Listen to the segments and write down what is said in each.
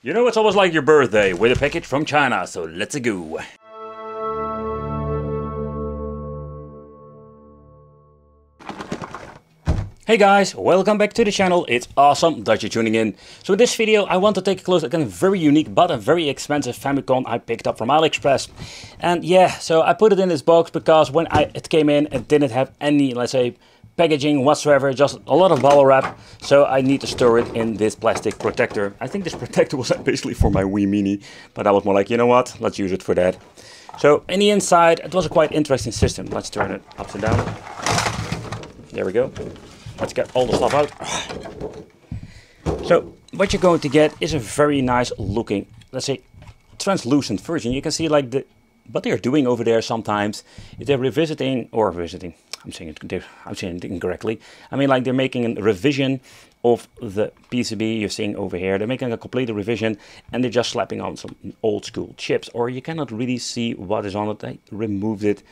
You know, it's almost like your birthday with a package from China, so let's go. Hey guys, welcome back to the channel. It's awesome that you're tuning in. So in this video I want to take a close look at a very unique but a very expensive Famicom I picked up from AliExpress. And yeah, so I put it in this box because when it came in it didn't have any, let's say, packaging whatsoever, just a lot of bubble wrap. So I need to store it in this plastic protector. I think this protector was basically for my Wii Mini, but I was more like, you know what, let's use it for that. So in the inside it was a quite interesting system. Let's turn it upside down. There we go. Let's get all the stuff out. So what you're going to get is a very nice looking, let's say, translucent version. You can see like what they're doing over there sometimes is they're revisiting, I'm saying it incorrectly. I mean, like they're making a revision of the PCB you're seeing over here. They're making a complete revision and they're just slapping on some old school chips, or you cannot really see what is on it. I removed it.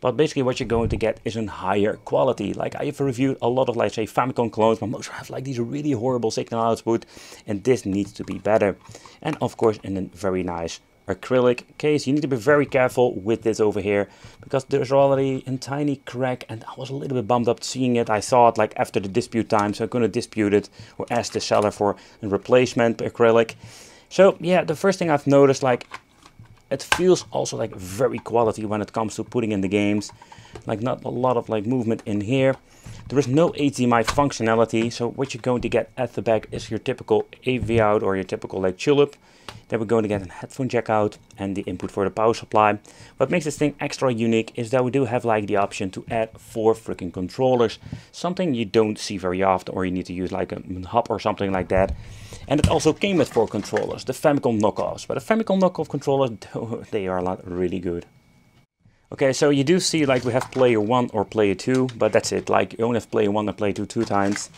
But basically what you're going to get is a higher quality. Like I've reviewed a lot of, like, say, Famicom clones, but most have like these really horrible signal output, and this needs to be better. And of course in a very nice acrylic case. You need to be very careful with this over here because there's already a tiny crack, and I was a little bit bummed up seeing it. I saw it like after the dispute time, so I'm going to dispute it or ask the seller for a replacement acrylic. So yeah, the first thing I've noticed, like, it feels also like very quality when it comes to putting in the games. Like not a lot of like movement in here. There is no HDMI functionality, so what you're going to get at the back is your typical AV out or your typical like tulip. Then we're going to get a headphone jack out and the input for the power supply. What makes this thing extra unique is that we do have like the option to add 4 freaking controllers. Something you don't see very often, or you need to use like a hub or something like that. And it also came with 4 controllers, the Famicom knockoffs. But the Famicom knockoff controllers, they are really good. Okay, so you do see like we have player 1 or player 2, but that's it. Like you only have player 1 and player 2 times.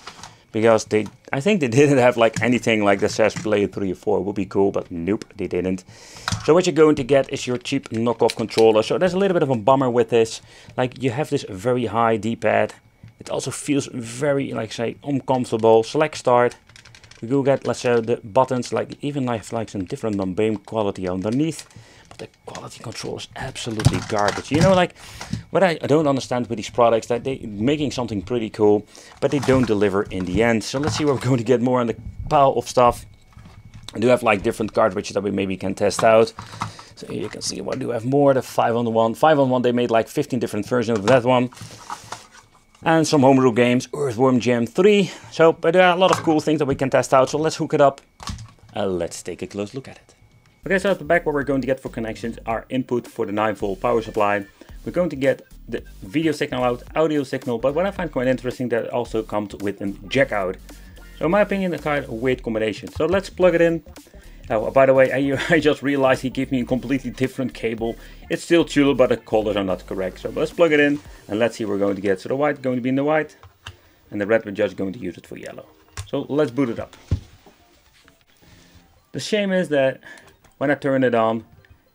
Because I think they didn't have like anything like that says player 3 or 4 would be cool, but nope, they didn't. So what you're going to get is your cheap knockoff controller. So there's a little bit of a bummer with this. Like you have this very high D-pad. It also feels very, like, say, uncomfortable. Select start. We go get, let's say, the buttons, like even like some different membrane quality underneath. But the quality control is absolutely garbage. You know, like what I don't understand with these products, that they making something pretty cool, but they don't deliver in the end. So let's see what we're going to get more on the pile of stuff. I do have like different cartridges that we maybe can test out. So here you can see what do we have more. The 5-on-1. 5-on-1, they made like 15 different versions of that one. And some homebrew games, Earthworm Jim 3. So, but there are a lot of cool things that we can test out. So let's hook it up and let's take a close look at it. Okay, so at the back what we're going to get for connections are input for the 9-volt power supply. We're going to get the video signal out, audio signal, but what I find quite interesting, that it also comes with a jack out. So in my opinion, it's quite a weird combination. So let's plug it in. Oh, by the way, I just realized he gave me a completely different cable. It's still tulip, but the colors are not correct. So let's plug it in and let's see what we're going to get. So the white is going to be in the white and the red we're just going to use it for yellow. So let's boot it up. The shame is that when I turn it on,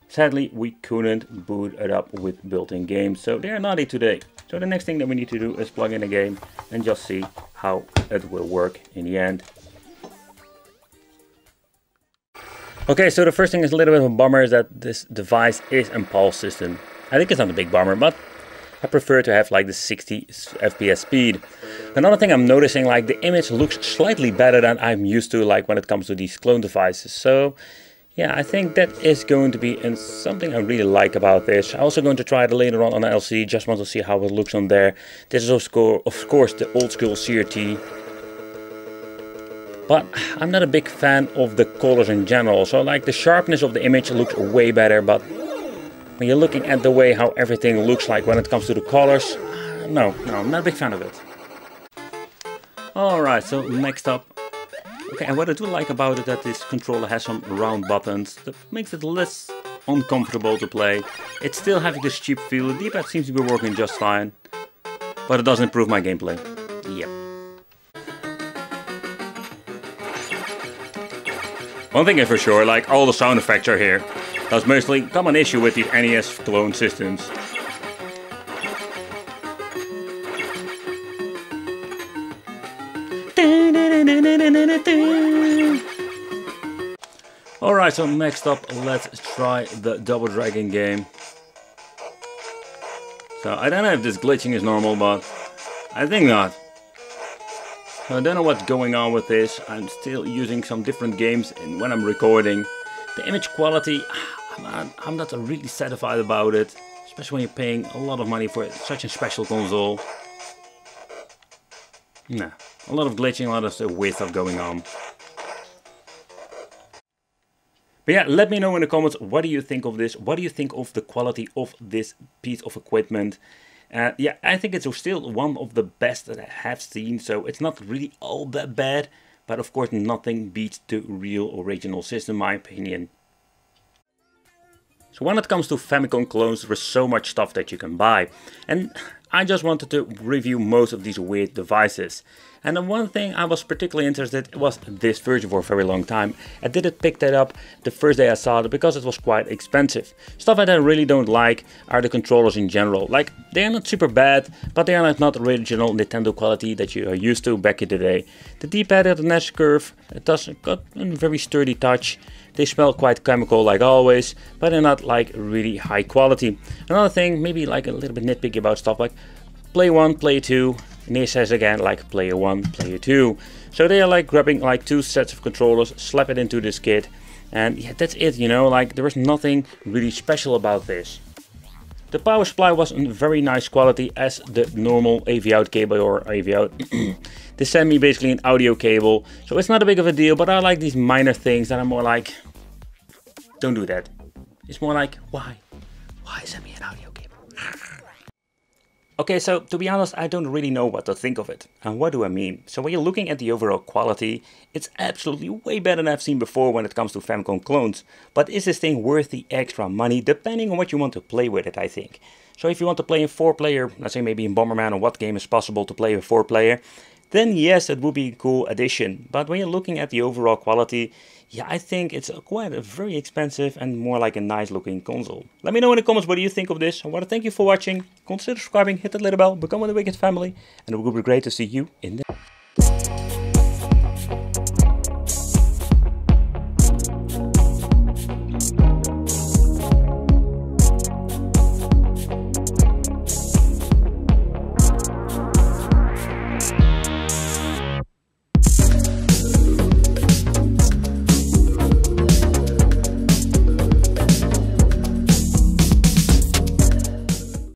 sadly we couldn't boot it up with built-in games. So they are naughty today. So the next thing that we need to do is plug in a game and just see how it will work in the end. Okay, so the first thing is a little bit of a bummer is that this device is a pulse system. I think it's not a big bummer, but I prefer to have like the 60 FPS speed. Another thing I'm noticing, like the image looks slightly better than I'm used to, like when it comes to these clone devices. So yeah, I think that is going to be something I really like about this. I'm also going to try it later on an LCD, just want to see how it looks on there. This is of course the old school CRT. But I'm not a big fan of the colors in general. So like the sharpness of the image looks way better, but when you're looking at the way how everything looks like when it comes to the colors, no, I'm not a big fan of it. Alright, so next up. Okay, and what I do like about it, that this controller has some round buttons that makes it less uncomfortable to play. It's still having this cheap feel. The D-pad seems to be working just fine, but it doesn't improve my gameplay. Yep. One thing is for sure, like all the sound effects are here. That's mostly a common issue with these NES clone systems. Alright, so next up, let's try the Double Dragon game. So I don't know if this glitching is normal, but I think not. So I don't know what's going on with this. I'm still using some different games and when I'm recording. The image quality, I'm not really satisfied about it. Especially when you're paying a lot of money for such a special console. Nah, a lot of glitching, a lot of weird stuff going on. But yeah, let me know in the comments, what do you think of this? What do you think of the quality of this piece of equipment? Yeah, I think it's still one of the best that I have seen, so it's not really all that bad. But of course, nothing beats the real original system, in my opinion. So when it comes to Famicom clones, there's so much stuff that you can buy. And I just wanted to review most of these weird devices. And the one thing I was particularly interested in was this version for a very long time. I didn't pick that up the first day I saw it because it was quite expensive. Stuff that I really don't like are the controllers in general. Like, they are not super bad, but they are not original Nintendo quality that you are used to back in the day. The D-pad at the S curve, it does got a very sturdy touch. They smell quite chemical like always, but they're not like really high quality. Another thing, maybe like a little bit nitpicky about stuff like Play 1, Play 2, and here says again like Player 1, Player 2. So they are like grabbing like two sets of controllers, slap it into this kit, and yeah, that's it, you know, like there was nothing really special about this. The power supply was in very nice quality as the normal AV out cable or AV out. They sent me basically an audio cable, so it's not a big of a deal, but I like these minor things that are more like, don't do that. It's more like, why? Why send me an audio cable? Okay, so to be honest, I don't really know what to think of it. And what do I mean? So when you're looking at the overall quality, it's absolutely way better than I've seen before when it comes to Famicom clones. But is this thing worth the extra money? Depending on what you want to play with it, I think. So if you want to play in 4-player, let's say maybe in Bomberman, or what game is possible to play with 4-player, then yes, it would be a cool addition. But when you're looking at the overall quality, yeah, I think it's quite a very expensive and more like a nice looking console. Let me know in the comments what do you think of this. I want to thank you for watching. Consider subscribing, hit that little bell, become one of the Wicked family, and it would be great to see you in the